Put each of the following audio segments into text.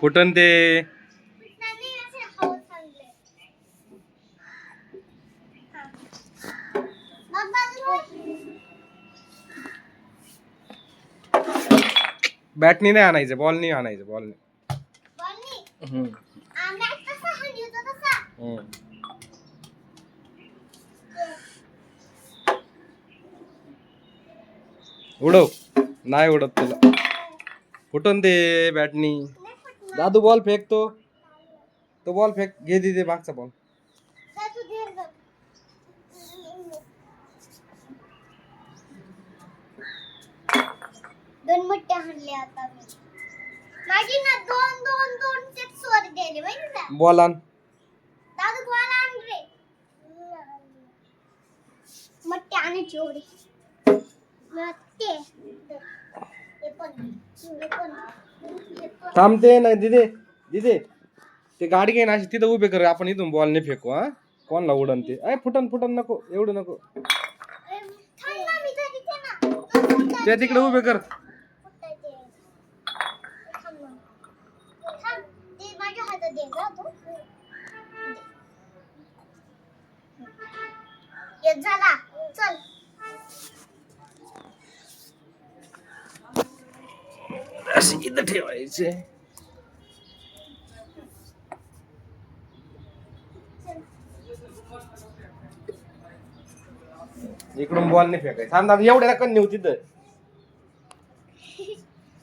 फुटन ते बॅटनी नाही आणायचं, बॉलनी आणायचं, बॉलनी. उडव, नाही उडत तुला. फुटून दे बॅटनी. दादू बॉल फेकतो, तो बॉल फेक. घे दे मागचा बॉल. दोन मोठे हाणले आता मी. माझी ना दोन टिप्स वर गेले माहिती का? बॉल आण. दादू बॉल आण रे. मोठे आणायची एवढी. मोठे. हे पण. थांबते नाही दिदे ते गाडी घे ना अशी तिथं उभे कर. आपण इथून बॉल नाही फेकू. हा कोणला उडन ते. फुटन नको, एवढं नको. ते तिकडे उभे कर. झाला चल. अशी इथं ठेवायचे. इकडून बॉल नाही फेकायचा. थांब दादा एवढ्या नका नेऊ तिथं.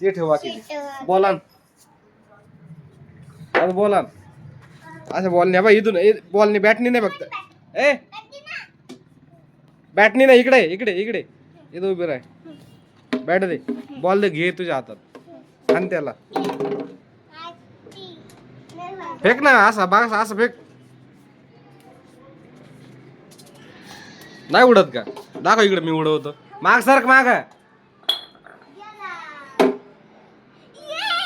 ते ठेवा की बॉल आण. बॉल आण. असं बॉल नाही इथून. बॉलने बॅटनी नाही फक्त. बॅटनी नाही. इकडे इथं उभे राह. बॅट दे. बॉल दे. घे तुझ्या हातात आणि त्याला फेक ना. असं फेक. नाही उडत का? दाखव इकडे मी उडवतो. माग सारख माग.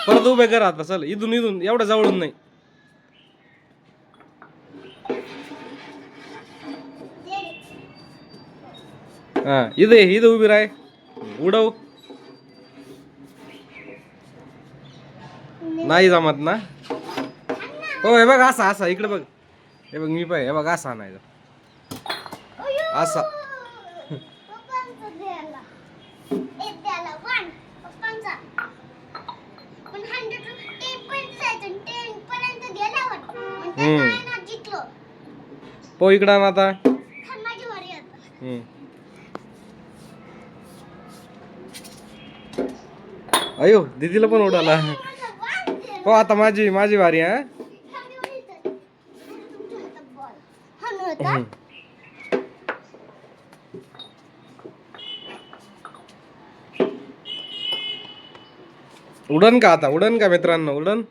परत उभे कर आता. चल इथून एवढं जवळून नाही. हा इथं उभी राह. उडव. नाही जमत ना. हो हे बघ असा इकडे बघ. हे बघ मी पाय. हे बघ असा आणायचा. असा पो इकडं आण आता. अयो दीदीला पण उडाला. हो आता माझी वारी. हा उडन का आता? उडन का मित्रांनो? उडन.